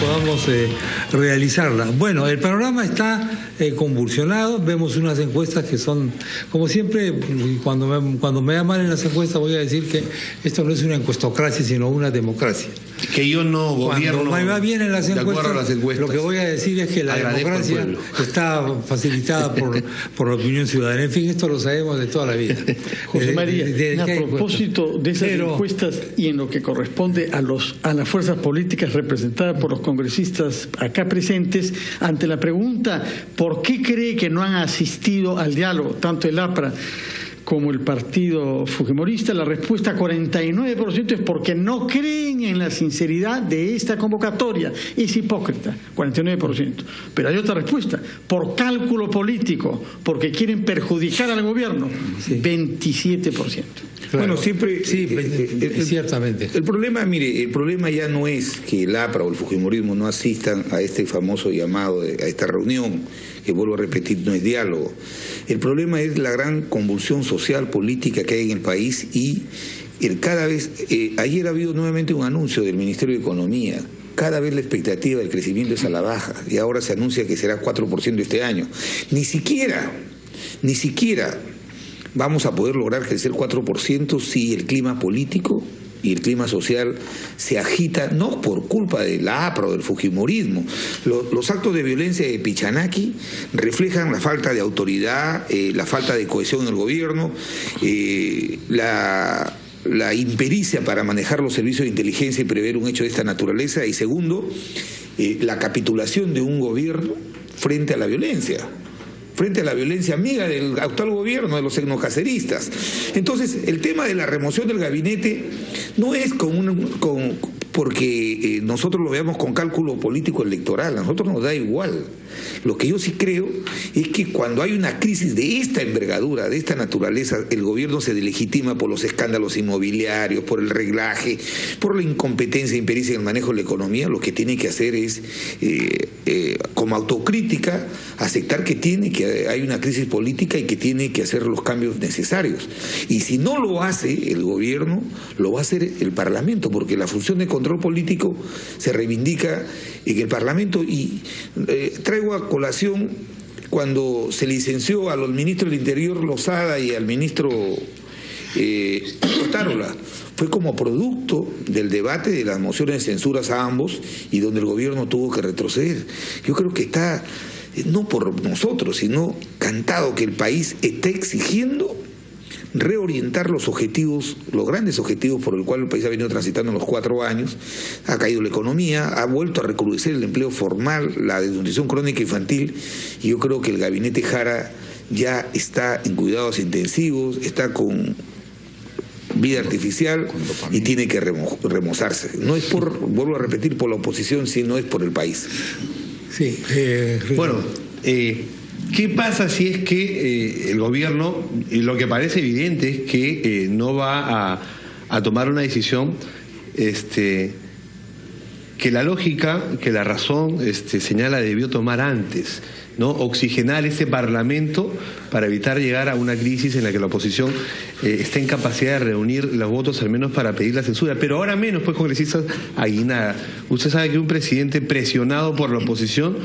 podamos realizarla. Bueno, el panorama está convulsionado, vemos unas encuestas que son, como siempre, cuando me llaman en las encuestas voy a decir que esto no es una encuestocracia, sino una democracia. Que yo no gobierno. Cuando me va bien en las encuestas, lo que voy a decir es que la democracia está facilitada por la opinión ciudadana. En fin, esto lo sabemos de toda la vida. José María, a propósito de esas encuestas y en lo que corresponde a las fuerzas políticas representadas por los congresistas acá presentes, ante la pregunta ¿por qué cree que no han asistido al diálogo, tanto el APRA como el partido fujimorista? La respuesta 49% es porque no creen en la sinceridad de esta convocatoria. Es hipócrita, 49%. Pero hay otra respuesta, por cálculo político, porque quieren perjudicar al gobierno, 27%. Claro. Bueno, siempre... Sí, ciertamente. El problema, mire, el problema ya no es que el APRA o el fujimorismo no asistan a este famoso llamado, a esta reunión, que vuelvo a repetir, no es diálogo. El problema es la gran convulsión social, política que hay en el país y cada vez... ayer ha habido nuevamente un anuncio del Ministerio de Economía. Cada vez la expectativa del crecimiento es a la baja y ahora se anuncia que será 4% este año. Ni siquiera vamos a poder lograr crecer 4% si el clima político y el clima social se agita, no por culpa de la APRA o del fujimorismo. Los actos de violencia de Pichanaki reflejan la falta de autoridad, la falta de cohesión en el gobierno, la impericia para manejar los servicios de inteligencia y prever un hecho de esta naturaleza, y segundo, la capitulación de un gobierno frente a la violencia amiga del actual gobierno, de los etnocaceristas. Entonces, el tema de la remoción del gabinete no es porque nosotros lo veamos con cálculo político electoral, a nosotros nos da igual. Lo que yo sí creo es que cuando hay una crisis de esta envergadura, de esta naturaleza, el gobierno se delegitima por los escándalos inmobiliarios, por el reglaje, por la incompetencia e impericia en el manejo de la economía. Lo que tiene que hacer es, como autocrítica, aceptar que hay una crisis política y que tiene que hacer los cambios necesarios. Y si no lo hace el gobierno, lo va a hacer el Parlamento, porque la función de control político se reivindica en el Parlamento. Y traigo a colación cuando se licenció a los ministros del Interior Lozada y al ministro Otárola. Fue como producto del debate de las mociones de censuras a ambos y donde el gobierno tuvo que retroceder. Yo creo que está, no por nosotros, sino cantado que el país está exigiendo reorientar los objetivos, los grandes objetivos por el cual el país ha venido transitando en los 4 años. Ha caído la economía, ha vuelto a recrudecer el empleo formal, la desnutrición crónica infantil, y yo creo que el gabinete Jara ya está en cuidados intensivos, está con vida artificial y tiene que remozarse. No es vuelvo a repetir, por la oposición, sino es por el país. Sí. Bueno, ¿qué pasa si es que el gobierno, y lo que parece evidente es que no va a tomar una decisión que la lógica, que la razón señala debió tomar antes, ¿no? Oxigenar ese Parlamento para evitar llegar a una crisis en la que la oposición está en capacidad de reunir los votos al menos para pedir la censura, pero ahora menos, pues, congresistas Aguinaga. Usted sabe que un presidente presionado por la oposición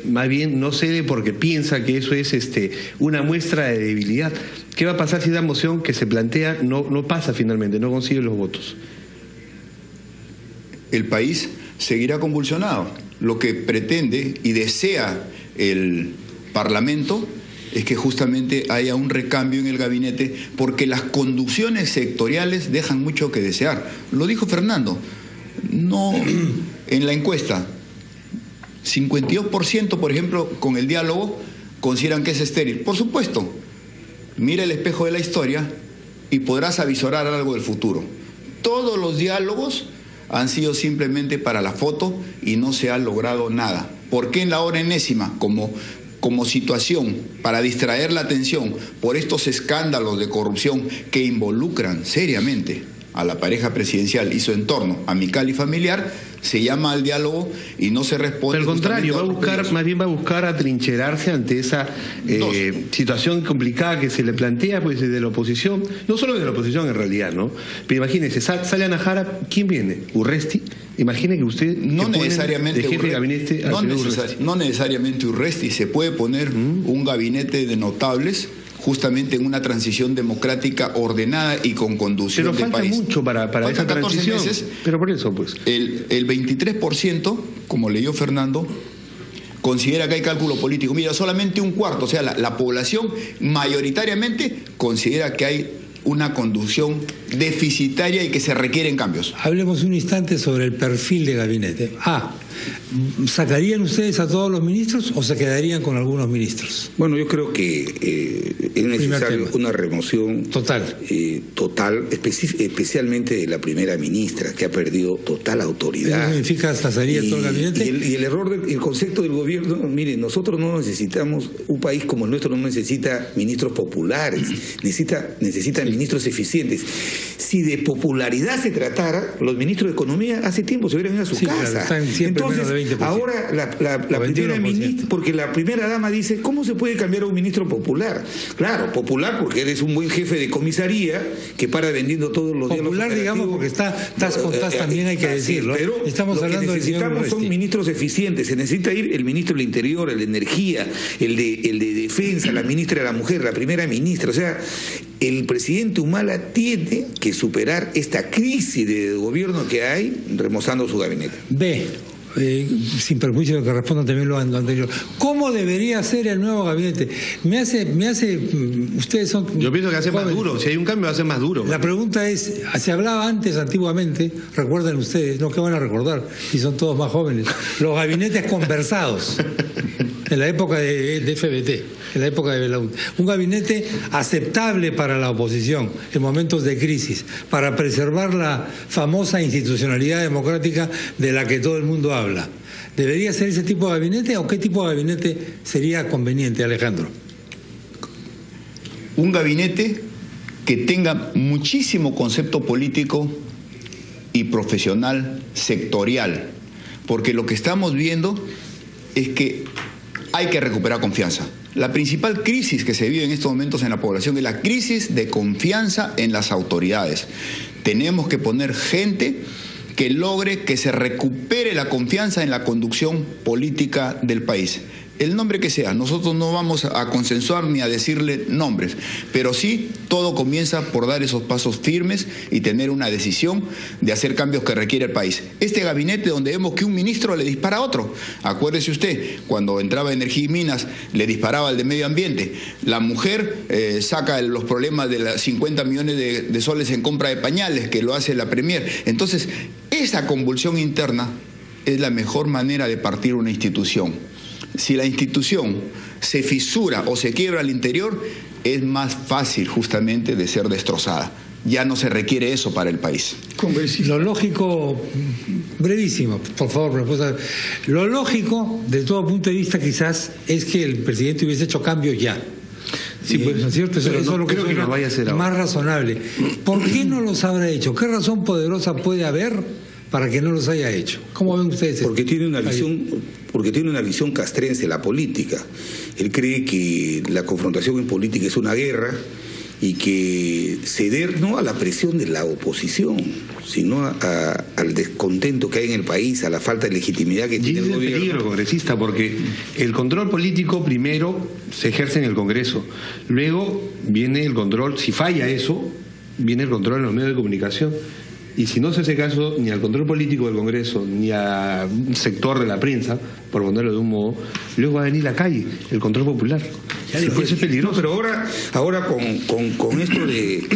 más bien no cede porque piensa que eso es una muestra de debilidad. ¿Qué va a pasar si esa moción que se plantea no pasa finalmente, no consigue los votos? El país seguirá convulsionado. Lo que pretende y desea el Parlamento es que justamente haya un recambio en el gabinete, porque las conducciones sectoriales dejan mucho que desear. Lo dijo Fernando, no en la encuesta, 52%, por ejemplo, con el diálogo, consideran que es estéril. Por supuesto, mira el espejo de la historia y podrás avisorar algo del futuro. Todos los diálogos han sido simplemente para la foto y no se ha logrado nada. ¿Por qué en la hora enésima, como situación para distraer la atención por estos escándalos de corrupción que involucran seriamente a la pareja presidencial y su entorno amical y familiar, se llama al diálogo y no se responde. Pero al contrario, más bien va a buscar atrincherarse ante esa situación complicada que se le plantea pues desde la oposición, no solo desde la oposición en realidad, ¿no? Pero imagínese, sale a Najara, ¿quién viene? ¿Urresti? Imagine que usted no necesariamente de jefe de gabinete no necesariamente Urresti, se puede poner un gabinete de notables justamente en una transición democrática ordenada y con conducción del país. Pero falta mucho para esa transición. Meses, pero por eso, pues. El 23%, como leyó Fernando, considera que hay cálculo político. Mira, solamente un cuarto, o sea, la población mayoritariamente considera que hay una conducción deficitaria y que se requieren cambios. Hablemos un instante sobre el perfil de gabinete. ¿Sacarían ustedes a todos los ministros o se quedarían con algunos ministros? Bueno, yo creo que es necesario una remoción total, especialmente de la primera ministra, que ha perdido total autoridad. ¿Eso significa sacaría todo el gabinete? Y el error el concepto del gobierno, miren, nosotros no necesitamos, un país como el nuestro no necesita ministros populares, necesita ministros eficientes. Si de popularidad se tratara, los ministros de Economía hace tiempo se hubieran ido a su casa. Están siempre entonces, menos de 20%. Ahora la primera ministra, porque la primera dama dice, ¿cómo se puede cambiar a un ministro popular? Claro, popular porque eres un buen jefe de comisaría que para vendiendo todos los días. Popular, digamos, porque está con tas también hay que decirlo. Pero estamos hablando del señor necesitamos son ministros eficientes. Se necesita ir el ministro del Interior, el de Energía, el de Defensa, la ministra de la Mujer, la primera ministra. O sea, el presidente Humala tiene que superar esta crisis de gobierno que hay remozando su gabinete. Sin perjuicio de que respondan también lo anterior. ¿Cómo debería ser el nuevo gabinete? Ustedes son... Yo pienso que hace más duro. Si hay un cambio va a ser más duro. La pregunta es, se hablaba antes, antiguamente, recuerden ustedes, no que van a recordar, y son todos más jóvenes, los gabinetes conversados. En la época de FBT, en la época de Belaúnde. Un gabinete aceptable para la oposición en momentos de crisis, para preservar la famosa institucionalidad democrática de la que todo el mundo habla. ¿Debería ser ese tipo de gabinete o qué tipo de gabinete sería conveniente, Alejandro? Un gabinete que tenga muchísimo concepto político y profesional sectorial, porque lo que estamos viendo es que hay que recuperar confianza. La principal crisis que se vive en estos momentos en la población es la crisis de confianza en las autoridades. Tenemos que poner gente que logre que se recupere la confianza en la conducción política del país. El nombre que sea, nosotros no vamos a consensuar ni a decirle nombres, pero sí todo comienza por dar esos pasos firmes y tener una decisión de hacer cambios que requiere el país. Este gabinete donde vemos que un ministro le dispara a otro, acuérdese usted, cuando entraba Energía y Minas le disparaba al de Medio Ambiente, la mujer saca los problemas de los 50 millones de soles en compra de pañales, que lo hace la Premier. Entonces, esa convulsión interna es la mejor manera de partir una institución. Si la institución se fisura o se quiebra al interior, es más fácil justamente de ser destrozada. Ya no se requiere eso para el país. Lo lógico, brevísimo, por favor, respuesta. Lo lógico, de todo punto de vista quizás, es que el presidente hubiese hecho cambios ya. Sí, pues, ¿no es cierto? Eso no, es lo creo que no vaya a ser más razonable. ¿Por qué no los habrá hecho? ¿Qué razón poderosa puede haber para que no los haya hecho? ¿Cómo ven ustedes? Porque tiene una visión castrense la política. Él cree que la confrontación en política es una guerra y que ceder no a la presión de la oposición, sino al descontento que hay en el país, a la falta de legitimidad que tiene el gobierno. Es el peligro congresista, porque el control político primero se ejerce en el Congreso, luego viene el control, si falla eso, viene el control en los medios de comunicación. Y si no se hace caso ni al control político del Congreso, ni a un sector de la prensa, por ponerlo de un modo, luego va a venir la calle, el control popular. Sí, pues es peligroso. Pero ahora con esto de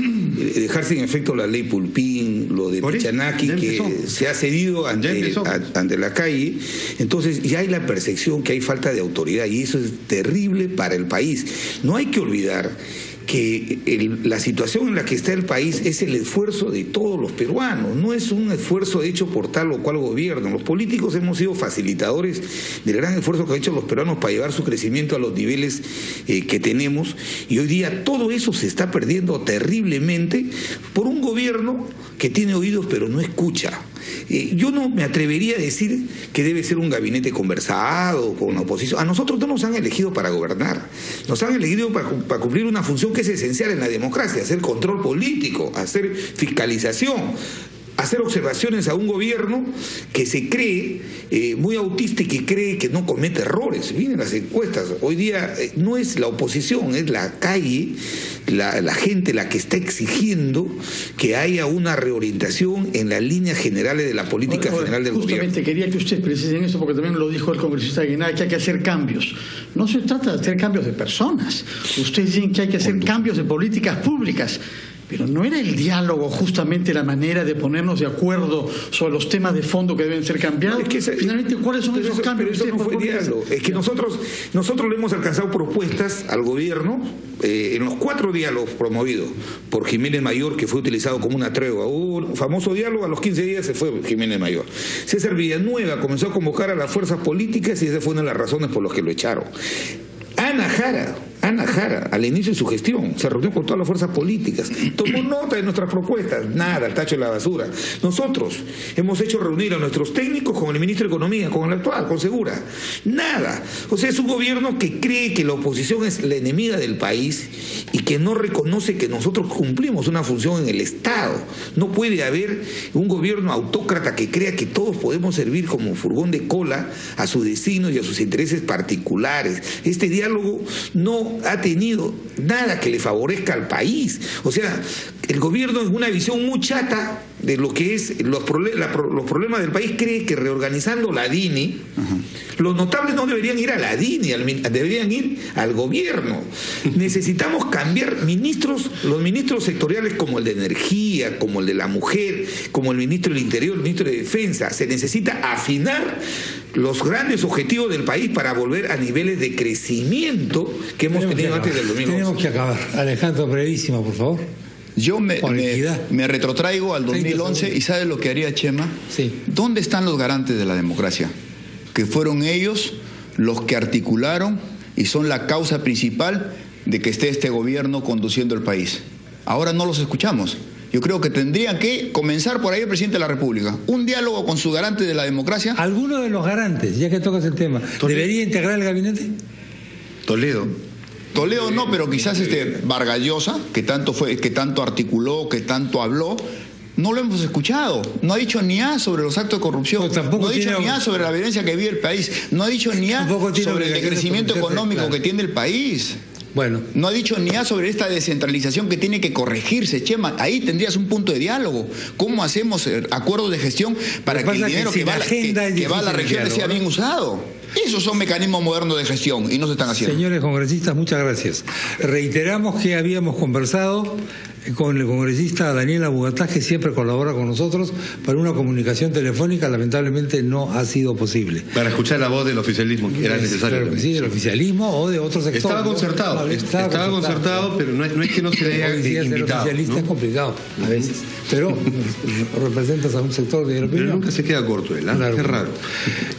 dejarse en efecto la ley Pulpín, lo de Pichanaki, que se ha cedido ante la calle, entonces ya hay la percepción que hay falta de autoridad y eso es terrible para el país. No hay que olvidar que la situación en la que está el país es el esfuerzo de todos los peruanos, no es un esfuerzo hecho por tal o cual gobierno. Los políticos hemos sido facilitadores del gran esfuerzo que han hecho los peruanos para llevar su crecimiento a los niveles que tenemos, y hoy día todo eso se está perdiendo terriblemente por un gobierno que tiene oídos pero no escucha. Yo no me atrevería a decir que debe ser un gabinete conversado con la oposición. A nosotros no nos han elegido para gobernar, nos han elegido para cumplir una función que es esencial en la democracia: hacer control político, hacer fiscalización, hacer observaciones a un gobierno que se cree muy autista y que cree que no comete errores. Miren las encuestas, hoy día no es la oposición, es la calle, la gente la que está exigiendo que haya una reorientación en las líneas generales de la política general del gobierno. Justamente quería que ustedes precisen eso, porque también lo dijo el congresista Aguinaga, que hay que hacer cambios. No se trata de hacer cambios de personas. Ustedes dicen que hay que hacer cambios de políticas públicas. Pero ¿no era el diálogo justamente la manera de ponernos de acuerdo sobre los temas de fondo que deben ser cambiados? Es que finalmente, ¿cuáles son esos cambios? Pero eso no fue diálogo. Es que nosotros le hemos alcanzado propuestas al gobierno en los 4 diálogos promovidos por Jiménez Mayor, que fue utilizado como una tregua. Hubo un famoso diálogo, a los 15 días se fue Jiménez Mayor. César Villanueva comenzó a convocar a las fuerzas políticas y esa fue una de las razones por las que lo echaron. Ana Jara, al inicio de su gestión, se reunió con todas las fuerzas políticas, tomó nota de nuestras propuestas, nada, al tacho de la basura. Nosotros hemos hecho reunir a nuestros técnicos con el ministro de Economía, con el actual, con Segura, nada. O sea, es un gobierno que cree que la oposición es la enemiga del país y que no reconoce que nosotros cumplimos una función en el Estado. No puede haber un gobierno autócrata que crea que todos podemos servir como furgón de cola a sus destinos y a sus intereses particulares. Este diálogo no ha tenido nada que le favorezca al país. O sea, el gobierno, en una visión muy chata de lo que es los problemas del país, cree que reorganizando la DINI, los notables no deberían ir a la DINI, deberían ir al gobierno. Necesitamos cambiar ministros, los ministros sectoriales como el de Energía, como el de la Mujer, como el ministro del Interior, el ministro de Defensa. Se necesita afinar los grandes objetivos del país para volver a niveles de crecimiento que hemos tenido antes del 2011. Tenemos que acabar. Alejandro, brevísimo, por favor. Yo me retrotraigo al 2011 y ¿sabes lo que haría Chema? Sí. ¿Dónde están los garantes de la democracia? Que fueron ellos los que articularon y son la causa principal de que esté este gobierno conduciendo el país. Ahora no los escuchamos. Yo creo que tendrían que comenzar por ahí el presidente de la República. Un diálogo con su garante de la democracia. ¿Alguno de los garantes, ya que tocas el tema, debería integrar el gabinete? Toledo no, pero quizás Vargas Llosa, que tanto articuló, que tanto habló, no lo hemos escuchado. No ha dicho ni A sobre los actos de corrupción. No ha dicho ni A sobre la violencia que vive el país. No ha dicho ni A sobre el decrecimiento económico que tiene el país. Bueno. No ha dicho ni A sobre esta descentralización que tiene que corregirse, Chema. Ahí tendrías un punto de diálogo. ¿Cómo hacemos acuerdos de gestión para que el dinero que va a la región sea bien usado? Esos son mecanismos modernos de gestión y no se están haciendo. Señores congresistas, muchas gracias. Reiteramos que habíamos conversado con el congresista Daniel Abugatá, que siempre colabora con nosotros, para una comunicación telefónica. Lamentablemente no ha sido posible. Para escuchar la voz del oficialismo, que era necesario. Claro, sí, del oficialismo o de otros sectores. Estaba concertado, pero no es que no se le haya invitado. Ser oficialista, ¿no? Es complicado a veces, pero representas a un sector de la opinión. Pero nunca se queda corto él, ¿eh? Claro. Qué raro.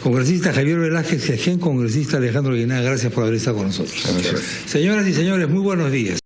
Congresista Javier Velázquez Siagén, congresista Alejandro Aguinaga, gracias por haber estado con nosotros. Gracias. Señoras y señores, muy buenos días.